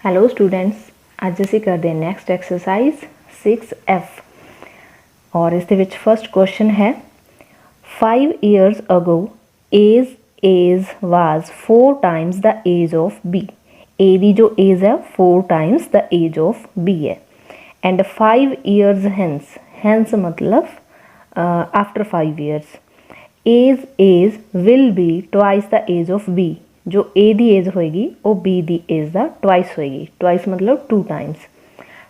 Hello students, अज असीं करते हैं नैक्सट एक्सरसाइज 6F और इस दे विच फर्स्ट क्वेश्चन है 5 years ago age was 4 times the age of B. A दी जो एज है 4 times the age of B है एंड 5 years हैंस मतलब after 5 years age will be twice the age of B. जो A दी age होएगी वो B दी एज का ट्वाइस होएगी। ट्वाइस मतलब 2 times।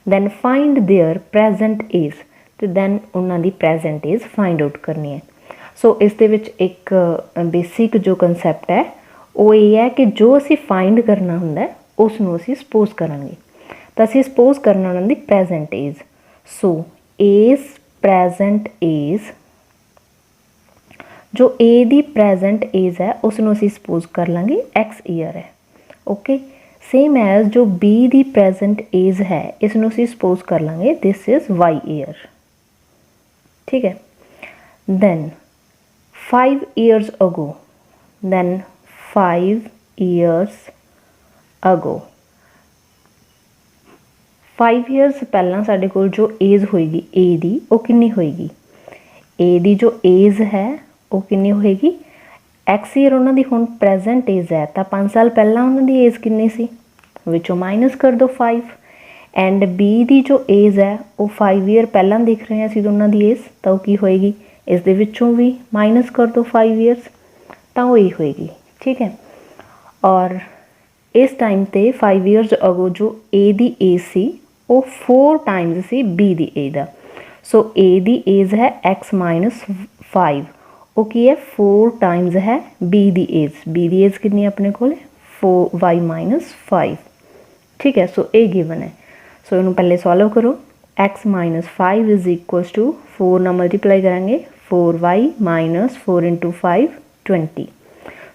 Then find their present age, तो दैन उन्होंने दी प्रेजेंट एज फाइंड आउट करनी है। सो इस दे विच एक बेसिक जो कंसैप्ट है वो ये है कि जो असी फाइंड करना हुंदा उसनूं असी सपोज करांगे। तो असी सपोज करना उन्होंने दी present age. So age present age, जो ए दी प्रेजेंट एज है उसनूं असीं सपोज कर लांगे एक्स ईयर है। ओके, सेम एज जो बी दी प्रेजेंट एज है इसनूं असीं सपोज कर लांगे दिस इज वाई ईयर। ठीक है, दैन 5 years अगो, दैन 5 years अगो 5 years पहला साडे कोल जो एज होएगी ए दी वो कितनी होएगी। ए दी जो एज है वो कितनी होएगी एक्स ईयर उन्होंने हुण प्रेजेंट एज है तो 5 साल पहला उन्होंने एज कितनी सी, विचों माइनस कर दो 5। एंड बी दी जो एज है वो 5 ईयर पहला देख रहे हैं असीं दोनों दी एज, तो की होएगी इस दे विचों भी माइनस कर दो 5 ईयर्स तो वही होएगी। ठीक है, और इस टाइम ते 5 ईयर्स अगो जो ए दी एज सी वो 4 times सी बी दी एज दा। सो ए दी एज है एक्स माइनस 5, वो की है 4 times है बी दी एज। बी दी एज कितनी अपने को 4 y माइनस 5। ठीक है, सो ए गिवन है। सो इनू पहले सॉल्व करो। x minus 5 is equals to 4 ना मल्टीप्लाई करेंगे 4y माइनस 4 इंटू 5 20।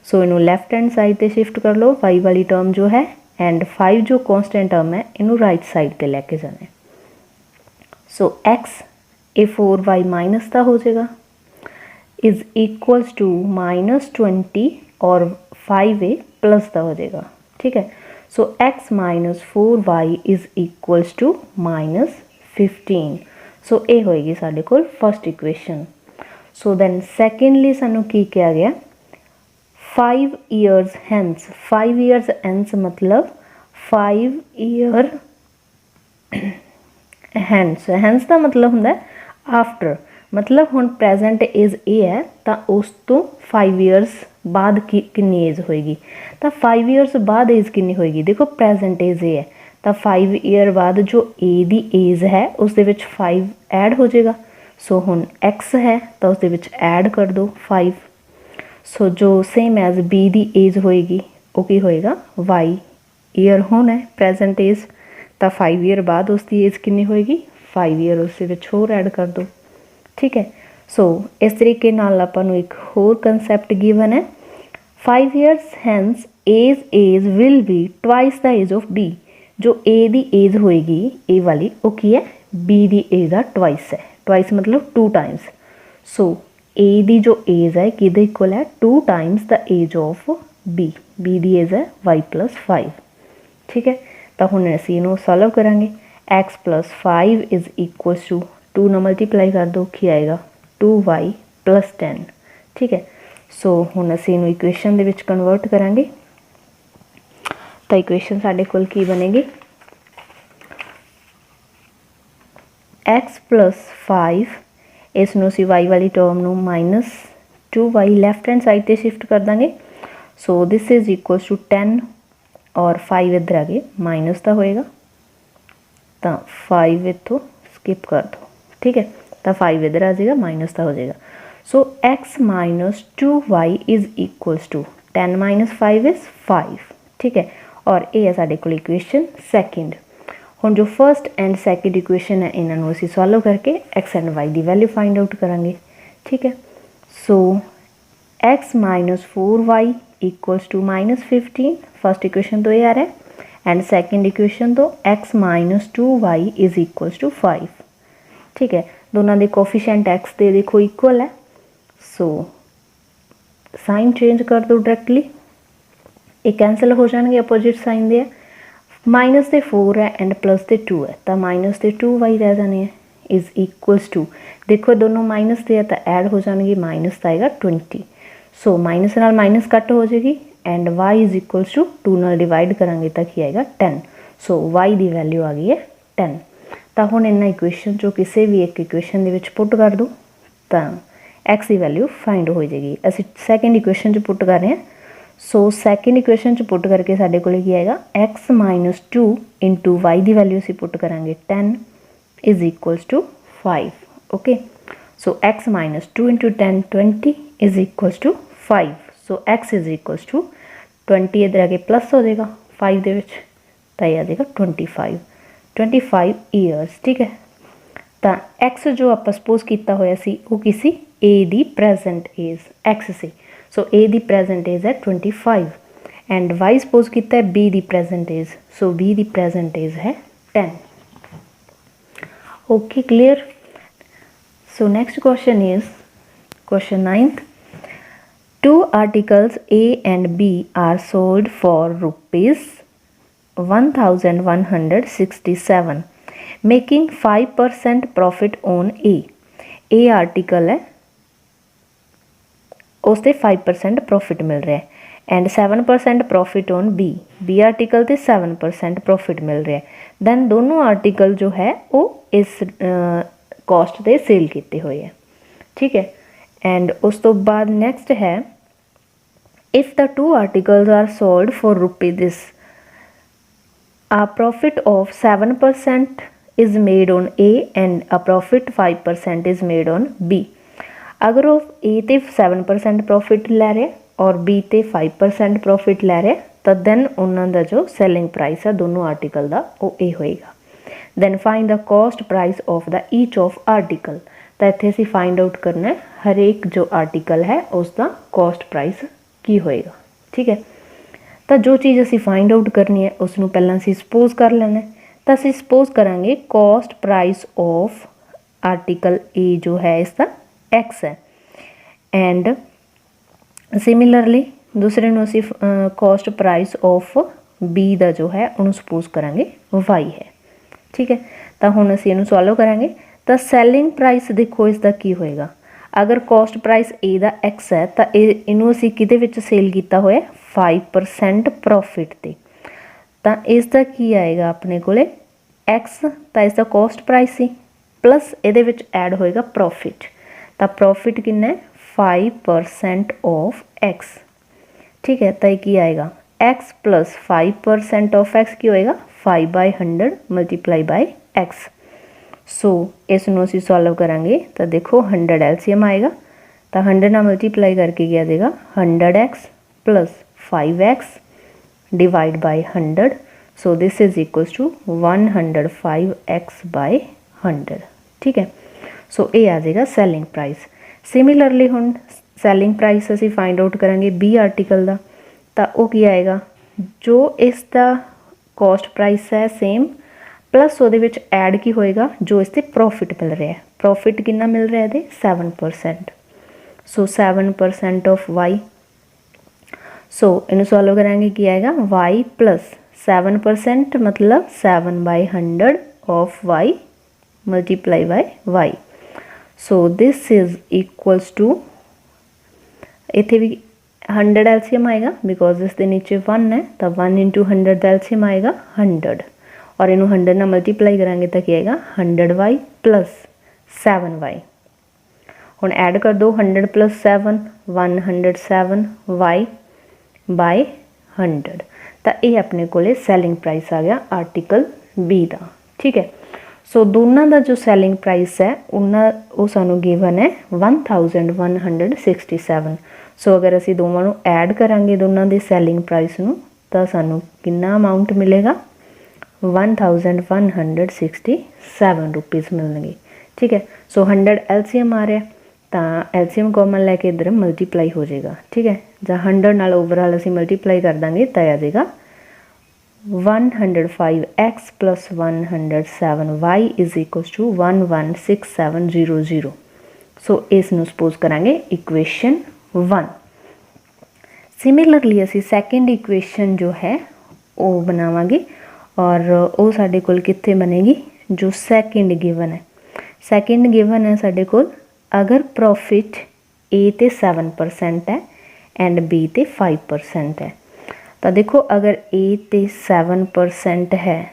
सो इनू लैफ्ट हैंड साइड पे शिफ्ट कर लो, y वाली टर्म जो है एंड 5 जो कॉन्स्टेंट टर्म है इनू राइट साइड पे लेके जाना है। सो x ए 4y माइनस का हो जाएगा इज इक्वल्स टू माइनस 20 और 5a प्लस का हो जाएगा। ठीक है, so x minus 4y is equals to minus 15। So ये होएगी साडे कोल first equation. So then secondly सानू की किया गया 5 years हैंस। 5 years हैंस मतलब 5 year हैंस का मतलब हुंदा आफ्टर, मतलब हुण प्रेजेंट एज ए है तो उस तो 5 years बाद कितनी एज होएगी, तो 5 years बाद एज कितनी होएगी। देखो प्रेजेंट एज ए है तो 5 year बाद जो ए दी एज है उस दे विच 5 ऐड हो जाएगा। सो हुण एक्स है तो उस दे विच ऐड कर दो 5। सो जो सेम एज बी दी एज होएगी वो की होएगा वाई ईयर होना है प्रेजेंट एज, तो 5 year बाद उसकी एज कितनी होएगी 5 year उस दे विच होर ऐड कर दो। ठीक है, सो इस तरीके नाल आपां नूं एक होर कंसैप्ट गिवन है 5 years hence age will be twice the age of B. जो ए दी एज होएगी ए वाली वो की है बी दी एज का ट्वाइस है। ट्वाइस मतलब 2 times। सो ए दी जो एज है कि इक्वल है 2 times the age of B. B दी एज है y प्लस 5। ठीक है, तो हुण असीं इहनूं सॉल्व करांगे। x plus 5 is equals to 2 ना मल्टीप्लाई कर दो की आएगा 2y प्लस 10। ठीक है, सो हुण असीं इहनूं इक्वेशन दे विच कन्वर्ट करांगे तो इक्वेशन साडे कोल की बनेगी x प्लस 5, इसनूं असीं y वाली टर्म नूं minus 2y left hand side ते शिफ्ट कर देंगे। So this is equals to 10 और 5 इधर आ गए माइनस का होएगा तो 5 इत्थों स्किप कर दो। ठीक है, तो 5 इधर आ जाएगा माइनस का हो जाएगा। So x minus 2y is equals to 10 minus 5 is 5। ठीक है, और ये है साडे कोल इक्वेशन सैकेंड। हुण जो फर्स्ट एंड सैकेंड इक्वेशन है इन्होंने असीं सॉल्व करके x एंड y की वैल्यू फाइंड आउट करांगे। ठीक है, so x minus 4y equals to minus 15। First equation तो ये आ रहा है एंड सैकेंड इक्वेशन तो x minus 2y is equals to 5। ठीक है, दोनों के कोफिशिएंट x दे देखो इक्वल है। सो साइन चेंज कर दो डायरेक्टली, ये कैंसल हो जाएंगे अपोजिट साइन दे। माइनस के 4 है एंड प्लस के 2 है, तो माइनस के 2y रह जाने हैं इज इक्वल्स टू, देखो दोनों माइनस के है तो ऐड हो जाएंगे, माइनस का आएगा 20, सो माइनस नाल माइनस कट हो जाएगी and y is equals to 2 नाल डिवाइड करांगे तो की आएगा 10, सो y की वैल्यू आ गई है 10। तो हुण इन्हां इक्वेशन चों किसी भी एक इक्वेशन दे विच पुट कर दो तो x की वैल्यू फाइंड हो जाएगी। असीं सैकेंड इक्वेशन च पुट कर रहे हैं, सो सैकेंड इक्वेशन च पुट करके साडे कोल की आएगा x माइनस 2 इंटू वाई की वैल्यू असीं पुट करांगे 10 is equals to 5। Okay, so x minus 2 into 10 20 is equals to 5, so x is equals to 20 इधर आके प्लस हो जाएगा 5 दे विच तो ये आ जाएगा 25 ईयर्स। ठीक है, तो x जो आप सपोज किया होया सी वो किसी a दी प्रेजेंट एज x सी, सो a दी प्रेजेंट एज है 25 एंड y सपोज किया है b दी प्रेजेंट एज, सो b दी प्रेजेंट एज है 10। Okay, clear. So next question is question 9th, 2 articles A and B are sold for rupees 1167 making 5% profit on A article है उससे 5% profit मिल रहा है and 7% profit on B article से 7% profit मिल रहा है। दैन दोनों आर्टिकल जो है वो इस कॉस्ट से सेल किए हुए हैं। ठीक है, एंड उस तो बाद नैक्सट है, if the 2 articles are sold for rupees this a profit of 7% is made on A and a profit 5% is made on B। अगर वो A ते 7% प्रॉफिट लै रहे और B ते 5% प्रॉफिट लै रहे तो दैन उन्होंने जो सैलिंग प्राइस है दोनों आर्टिकल का वो ए होएगा। Then find the cost price of the each of article, तो इत्थे असीं फाइंड आउट करना है हर एक जो आर्टिकल है उसका कॉस्ट प्राइस की होएगा। ठीक है, तो जो चीज़ असी फाइंड आउट करनी है उसनों पहला असी सपोज कर लेना है, तो असी सपोज करांगे cost price of article a जो है इसका एक्स है एंड सिमिलरली दूसरे नूं असी कॉस्ट प्राइस ऑफ बी का जो है उन्होंने सपोज करांगे वाई है। ठीक है, तो हुण असी इहनूं सॉल्व करांगे, तो सैलिंग प्राइस देखो इसका की होएगा, अगर कॉस्ट प्राइस ए का एक्स है तो इनू असी किहदे विच सेल किया होया 5% प्रॉफिट ते, तो इसका की आएगा अपने कोले एक्स, तो इसका कॉस्ट प्राइस सी प्लस इहदे विच ऐड होएगा प्रॉफिट, तो प्रॉफिट कितना है 5% ऑफ एक्स। ठीक है, तो ये की आएगा एक्स प्लस 5% ऑफ एक्स की होएगा 5/100 मल्टीप्लाई बाय एक्स। सो इसनों असीं सॉल्व करांगे तो देखो 100 एलसीएम आएगा, तो 100 ना मल्टीप्लाई करके क्या देगा 100x plus 5x divide by 100, so this is equals to 105x/100। ठीक है, सो ये आ जाएगा सैलिंग प्राइस। सिमिलरली हुण सैलिंग प्राइस असीं फाइंड आउट करांगे बी आर्टिकल का, तो वो की आएगा जो इसका कॉस्ट प्राइस है सेम प्लस वो ऐड की होएगा जो इससे प्रॉफिट मिल रहा है, प्रॉफिट कितना मिल रहा है 7%, सो 7% ऑफ वाई। सो इन्हें सॉल्व करांगे की आएगा वाई प्लस 7% मतलब 7/100 of y multiply by y. So this is equals to, इतने भी 100 एलसीएम आएगा बिकॉज इसके नीचे 1 है, तो 1 × 100 एलसीएम आएगा 100 और इनू 100 ना मल्टीप्लाई करांगे तो क्या आएगा 100y प्लस 7y। हुण ऐड कर दो 100 प्लस 7 107y/100, तो ये अपने कोले सैलिंग प्राइस आ गया आर्टिकल बी का। ठीक है, सो दोनों का जो सैलिंग प्राइस है वो सानू गिवन है 1167। सो अगर असी दोनों ऐड करांगे दोनों के सैलिंग प्राइस नू तो सानू कितना अमाउंट मिलेगा 1167 रुपीज़ मिलणगे। ठीक है, सो 100 एलसीएम आ रहा तो एलसीएम कॉमन लैके इधर मल्टीप्लाई हो जाएगा। ठीक है, जहाँ 100 नाल ओवरऑल असी मल्टीप्लाई कर देंगे तो आ जाएगा 105x plus 107y is equals to 116700। So इसनूं सपोज करांगे इक्वेशन 1। सिमिलरली असी सैकेंड इक्वेशन जो है वो बनावांगे और वो साडे कोल कित्थे बनेगी, जो सैकेंड गिवन है। सैकेंड गिवन है साडे कोल, अगर प्रॉफिट ए ते 7% है एंड बी ते 5% है। तो देखो अगर ए ते 7% है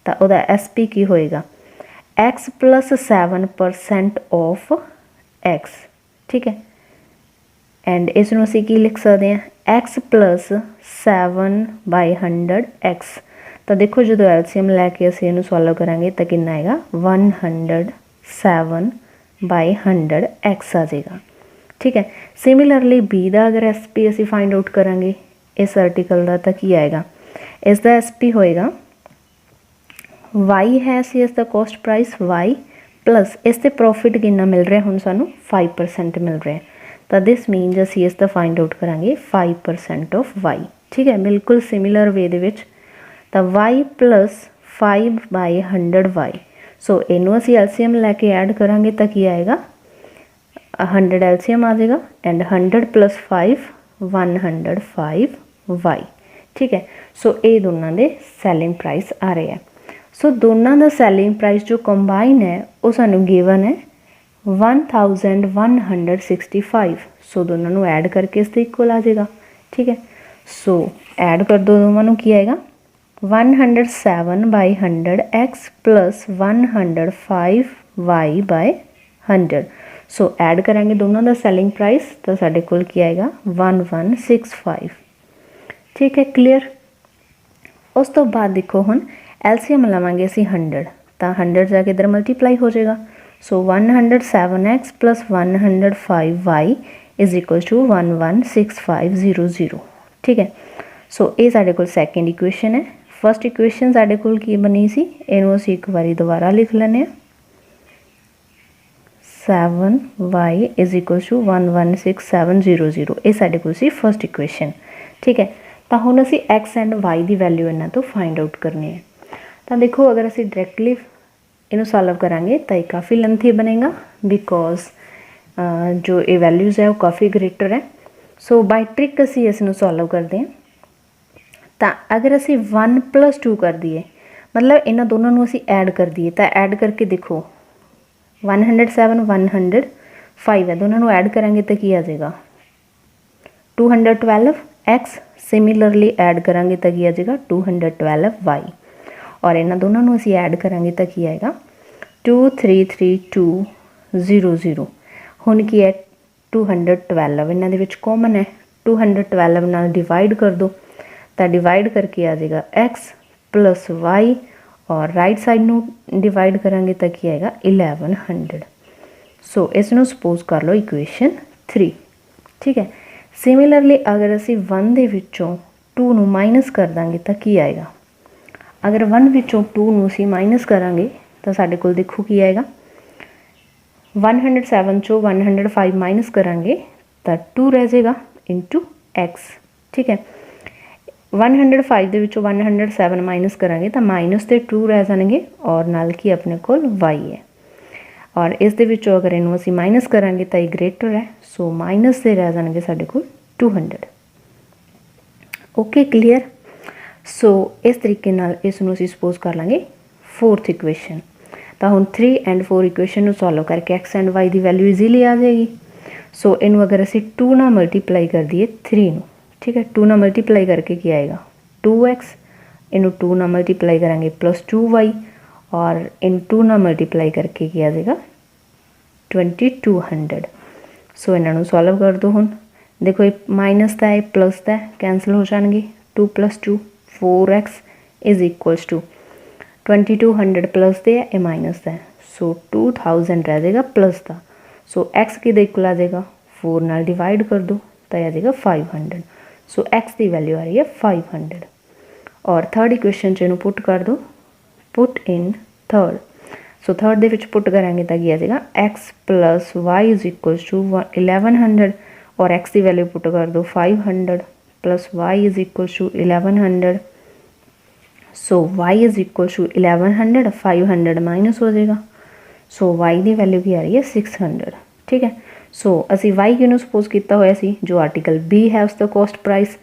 तो वह एस पी की होएगा एक्स प्लस 7% ऑफ एक्स, ठीक है। एंड इसनों असी की लिख सकते हैं, एक्स प्लस 7/100 एक्स। तो देखो जो एलसीएम लैके असी इनू सॉल्व करांगे तो कितना आएगा 107/100 एक्स आ जाएगा, ठीक है। सिमिलरली बी का अगर एस पी असी फाइंड आउट करांगे इस आर्टिकल का, तो की आएगा, इसका एस पी होएगा वाई है सी इसका कॉस्ट प्राइस वाई प्लस इससे प्रॉफिट कितना मिल रहा है, हुण सानू 5% मिल रहा है। तो दिस मीनस असी इसका फाइंड आउट करांगे 5% ऑफ वाई, ठीक है। बिल्कुल सिमिलर वे दे विच, तो वाई प्लस 5/100 वाई। सो इनू असी एलसीएम लैके ऐड करांगे तो की आएगा 100 एलसीएम आ जाएगा एंड 100 प्लस 5 105 वाई, ठीक है। सो ये दोनों के सैलिंग प्राइस आ रहे हैं। सो दोनों का सैलिंग प्राइस जो कंबाइन है वो सानू गिवन है 1165। सो दोनों ऐड करके इसके इक्वल आ जाएगा, ठीक है। सो ऐड कर दो दोनों, की आएगा 107/100 एक्स प्लस 105 वाई बाय 100। सो ऐड करेंगे दोनों का सैलिंग प्राइस तो साढ़े कोल की आएगा 1165, ठीक है। क्लीयर। उस तो बाद देखो हुण एलसीएम लवांगे असी 100, तो 100 जाके इधर मल्टीप्लाई हो जाएगा। So 107x plus 105 y is equal to 116500, ठीक है। सो ये साढ़े कोल सैकेंड इक्वेशन है। फर्स्ट इक्वेशन साढ़े कोल की बनी सी, इनू असी एक बारी दोबारा लिख लें, 7y इज इक्वल टू 116700, ये साढ़े कोल सी फर्स्ट इक्वेशन, ठीक है। तो हुण असी एक्स एंड वाई की वैल्यू इन्हां तो फाइंड आउट करनी है। तो देखो अगर असी डायरैक्टली इनू सॉल्व करांगे तो ये काफ़ी लेंथी बनेगा, बिकॉज जो ये वैल्यूज़ है वो काफ़ी ग्रेटर है। सो बाय ट्रिक असी इसनू सॉल्व करते हैं। तो अगर असी 1 + 2 कर दिए, मतलब इन्होंने दोनों नू असी ऐड कर दिए, तो ऐड करके देखो 107 105 है, दोनों ऐड करेंगे तो की आ जाएगा 212 एक्स। सिमिलरली ऐड करांगे तो की आ जाएगा 212 वाई, और इन्होंने दोनों असी ऐड करांगे तो की आएगा 233,200। हुण की है 212 इन्हां दे विच कॉमन है, 212 नाल डिवाइड कर दो तो डिवाइड करके आ जाएगा एक्स प्लस वाई, और राइट साइड नू डिवाइड करांगे तो की आएगा 1100। सो इसनू सपोज कर लो इक्वेशन 3, ठीक है। सिमिलरली अगर असी 1 दे विचों 2 नू माइनस कर देंगे तो की आएगा, अगर 1 विचों 2 नू असी माइनस करांगे तो साडे कोल देखो की आएगा 107 चो 105 माइनस करांगे तो 2 रह जाएगा इंटू एक्स, ठीक है। 105 दे विचों 107 माइनस करांगे तो माइनस ते 2 रह जाएंगे, और नाल की अपने कोल वाई है, और इस दे विचों अगर इनू असी माइनस करांगे तो ये ग्रेटर है, सो माइनस से रह जाएंगे साडे कोल 200। Okay clear. सो इस तरीके नाल इसनू असी सपोज कर लांगे फोर्थ इक्वेशन। तो हुण 3 एंड 4 इक्वेशन नू सॉल्व करके एक्स एंड वाई की वैल्यू ईजीली आ जाएगी। सो इनू अगर असी 2 ना मल्टीप्लाई कर दिए 3 नू, ठीक है, 2 ना मल्टीप्लाई करके क्या आएगा 2x, इनू 2 ना मल्टीप्लाई करांगे प्लस 2y, और इन 2 ना मल्टीप्लाई करके क्या आ जाएगा 2200। सो इन्हों सॉल्व कर दो। हुण देखो ये माइनस का है प्लस का कैंसल हो जाएंगे, 2 + 2 4x is equals to 2200 plus दे है, ये माइनस का है, सो 2000 रह जाएगा प्लस का। सो x कि इक्वल आ जाएगा 4 नाल डिवाइड कर दो तो आ जाएगा 500। सो x की वैल्यू आ रही है 500, और थर्ड इक्वेशन इनू पुट कर दो, put in third. So third दे विच पुट करांगे तो आ जाएगा x plus y is equals to 1100, और x की वैल्यू पुट कर दो 500 plus y is equals to 1100। So y is equal to 1100, 500 minus हो जाएगा, सो y की वैल्यू की आ रही है 600, ठीक है। सो असी y क्यों सपोज किया होया सी, जो आर्टिकल B है उसका cost price,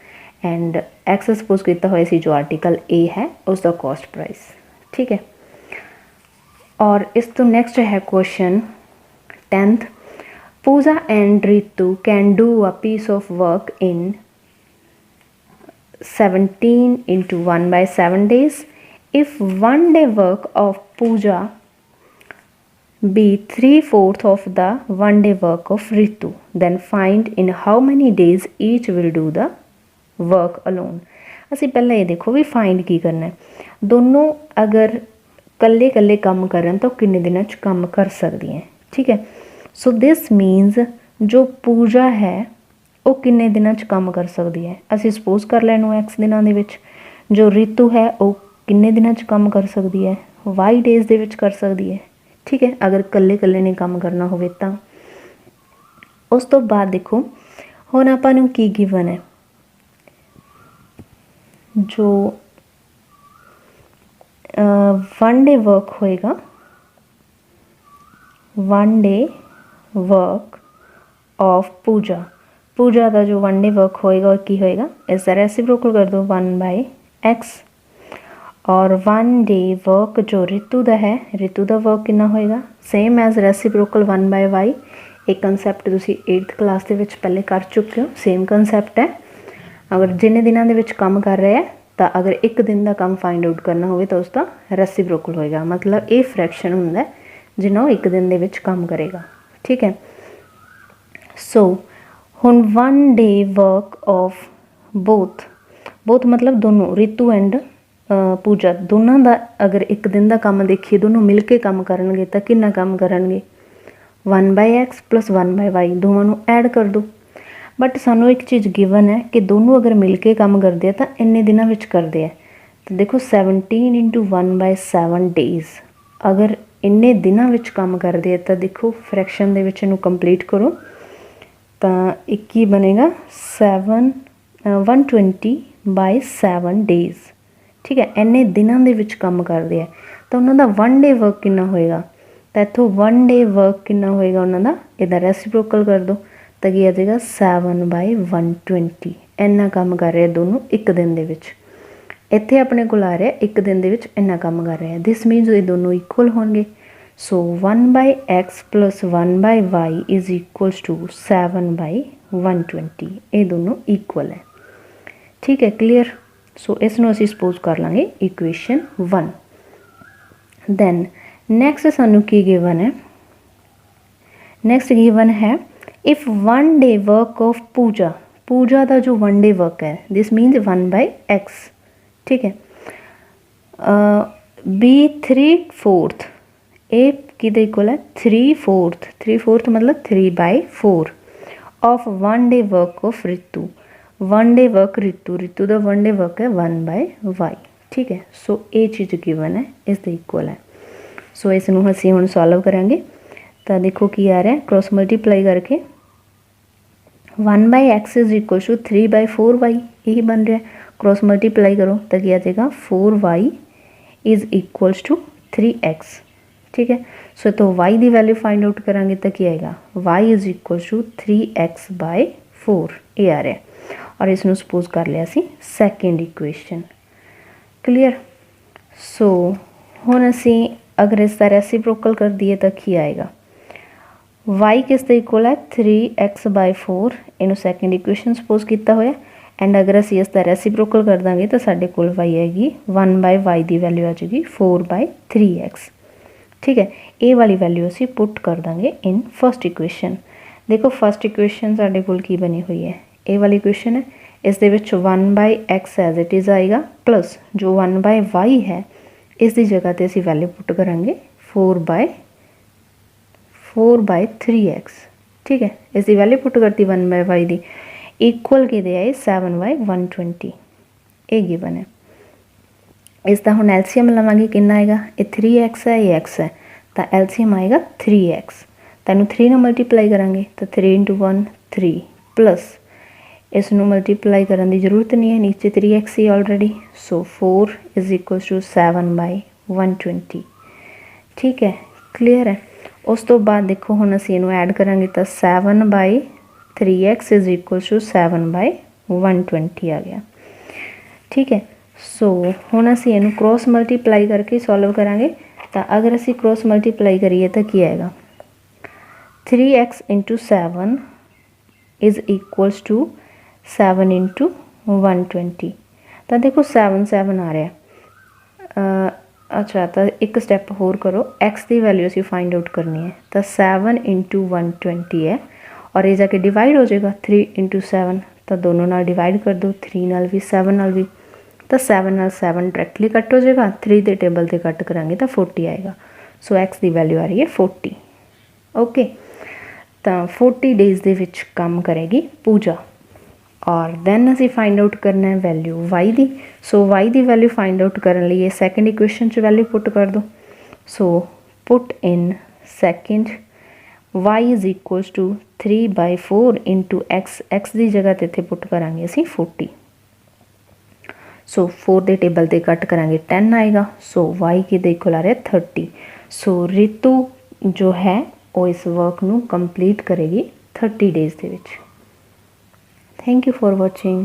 and x suppose किया हुआ सी जो आर्टिकल ए है उसका कॉस्ट प्राइस। ठीक है, और इस तो नैक्सट है question 10th, Pooja and Ritu can do a piece of work in 17 into 1/7 days. If 1 day work of Pooja be 3/4 of the 1 day work of Ritu, then find in how many days each will do the work alone. ਅਸੀਂ ਪਹਿਲਾਂ ਇਹ ਦੇਖੋ ਵੀ find ਕੀ ਕਰਨਾ ਹੈ। ਦੋਨੋਂ ਅਗਰ ਕੱਲੇ ਕੱਲੇ ਕੰਮ ਕਰਨ ਤਾਂ ਕਿੰਨੇ ਦਿਨਾਂ 'ਚ ਕੰਮ ਕਰ ਸਕਦੀ ਹੈ। ਠੀਕ ਹੈ, ਸੋ ਦਿਸ ਮੀਨਸ ਜੋ ਪੂਜਾ ਹੈ ਉਹ ਕਿੰਨੇ ਦਿਨਾਂ 'ਚ ਕੰਮ ਕਰ ਸਕਦੀ ਹੈ। ਅਸੀਂ ਸਪੋਜ਼ ਕਰ ਲੈਣ ਨੂੰ ਐਕਸ ਦਿਨਾਂ ਦੇ ਵਿੱਚ। ਜੋ ਰਿਤੂ ਹੈ ਉਹ ਕਿੰਨੇ ਦਿਨਾਂ 'ਚ ਕੰਮ ਕਰ ਸਕਦੀ ਹੈ, ਵਾਈ ਡੇਜ਼ ਦੇ ਵਿੱਚ ਕਰ ਸਕਦੀ ਹੈ। ਠੀਕ ਹੈ, ਅਗਰ ਇਕੱਲੇ ਇਕੱਲੇ ਨੇ ਕੰਮ ਕਰਨਾ ਹੋਵੇ ਤਾਂ। ਉਸ ਤੋਂ ਬਾਅਦ ਦੇਖੋ ਹੁਣ ਆਪਾਂ ਨੂੰ ਕੀ ਗਿਵਨ ਹੈ, ਜੋ 1 day ਵਰਕ ਹੋਏਗਾ, 1 day वर्क ऑफ पूजा, पूजा का जो 1 day वर्क होएगा और की होएगा इसका रेसिप्रोकल कर दो 1/x। और 1 day वर्क जो रितु का है, रितु का वर्क कितना होएगा सेम एज रेसिप्रोकल 1/y। एक कंसैप्ट तुसी 8th क्लास के विच पहले कर चुके हो, सेम कंसैप्ट है। अगर जिन्ने दिनों के विच काम कर रहे हैं तो अगर एक दिन का काम फाइंड आउट करना हो तो उसका रेसिप्रोकल होएगा, मतलब ये फ्रैक्शन होंदा है जिन्ना एक दिन दे विच काम करेगा। ठीक है, सो हुण 1 day work of both, both मतलब दोनों रितु एंड पूजा दोनों का अगर एक दिन का काम देखिए दोनों मिल के काम करनगे तो कितना काम करनगे 1/x + 1/y, दोवां नूं ऐड कर दो। बट सानू एक चीज़ गिवन है कि दोनों अगर मिल के काम करते हैं तो इन्ने दिनों विच करते हैं। तो देखो 17 × 1/7 डेज़, अगर इन्ने दिनों विच काम करते हैं तो देखो फ्रैक्शन दे विच इनू कंप्लीट करो तो एक ही बनेगा 120/7 डेज़। ठीक है, इन्ने दिनों दे विच काम करते हैं तो उन्होंने 1 day वर्क कितना होएगा, तो इत्थों 1 day वर्क कितना होएगा उन्होंने, इहदा रेसिप्रोकल कर दो तो की आ जाएगा 7/120। इन्ना काम कर रहे दोनों एक दिन दे विच। इत्थे अपने कोल आ रहा एक दिन दे विच इन्ना काम कर रहे हैं, दिस मीनस ये दोनों इक्वल होंगे। सो 1/x + 1/y is equals to 7/120, ये दोनों इक्वल है। ठीक है, क्लीयर। सो इसनों असीं सपोज कर लांगे इक्वेशन 1। दैन नैक्सट सानू की गिवन है, नैक्सट गिवन है इफ 1 day वर्क ऑफ पूजा, पूजा का जो 1 day वर्क है दिस मीनस 1/x। ठीक है, बी 3/4, ए किदे इक्वल है 3/4, 3/4 मतलब 3/4 of 1 day work of Ritu, 1 day work Ritu, Ritu का 1 day वर्क है 1/y। ठीक है, सो ये चीज़ गिवन है इसके इक्वल है। सो इसनूं असीं हुण सॉल्व करांगे तो देखो की आ रहा है, क्रॉस मल्टीप्लाई करके 1/x is equal to 3/4y, यही बन रहा है। क्रॉस मल्टीप्लाई करो तो क्या आ जाएगा 4y is equals to 3x। ठीक है, सो तो y की वैल्यू फाइंड आउट करांगे तो क्या आएगा y is equals to 3x/4, ये आ रहा है। और इसनूं सपोज कर लिया सी सैकेंड इक्वेशन। क्लीयर। सो हुण असीं अगर इसका रेसिप्रोकल कर दिए तो की आएगा y किस दे इक्वल है 3x/4, इनू सैकेंड इक्वेशन सपोज किया होया। एंड अगर असीं इसका रेसिप्रोकल कर देंगे तो साडे कोल y आएगी 1/y की वैल्यू आ जाएगी 4/3x। ठीक है, ये वाली वैल्यू असीं पुट कर देंगे इन फर्स्ट इक्वेशन। देखो फर्स्ट इक्वेशन साडे कोल की बनी हुई है, ये वाली इक्वेशन है, इस दे विच 1/x एज इट इज़ आएगा प्लस जो 1/y है इसकी जगह पर असीं वैल्यू पुट करांगे 4/3x। ठीक है, इसकी वैल्यू पुट करती 1/y की, इक्वल कि है 7/120, ये गिवन है। इसका हुण एलसीएम लवांगे कितना आएगा, ये 3x है ये x है तो एलसीएम आएगा 3x। तैनूं 3 नाल मल्टीप्लाई करांगे तो 3 × 1 3 प्लस इसनूं मल्टीप्लाई करने की जरूरत नहीं है, नीचे 3x ही already. So 4 is equal to 7/120। ठीक है, क्लीयर है। उस तो बाद देखो हुण असीं इहनूं ऐड करांगे तो 7/3x इज इक्वल टू 7/120 आ गया। ठीक है। सो हुण असीं इहनूं क्रॉस मल्टीप्लाई करके सॉल्व करांगे। तो अगर असीं क्रॉस मल्टीप्लाई करिए तो की आएगा 3x into 7 is equals to 7 into 120। तो देखो 7 7 आ रहा। अच्छा, तो एक स्टैप होर करो, एक्स की वैल्यू असीं फाइंड आउट करनी है। तो 7 इंटू 120 है और ये जाके डिवाइड हो जाएगा 3 इंटू 7। तो दोनों नाल डिवाइड कर दो, 3 नाल भी 7 नाल भी। तो 7 नाल 7 डायरैक्टली कट हो जाएगा, 3 के टेबल से कट करांगे तो 40 आएगा। सो एक्स की वैल्यू आ रही है 40। ओके, तो 40 डेज़ दे विच काम करेगी पूजा। और दैन असीं फाइंड आउट करना है वैल्यू वाई दी। सो वाई दी वैल्यू फाइंड आउट करने लिए सैकेंड इक्वेशन च वैल्यू पुट कर दो। So put in second y is equals to 3/4 into x. X की जगह तो इत्थे पुट करांगे असीं 40। सो 4 के टेबल से कट करांगे 10 आएगा। सो वाई के इक्वल आ रहा है 30। सो रितु जो है वो इस वर्क नू कंप्लीट करेगी 30 days they which. Thank you for watching.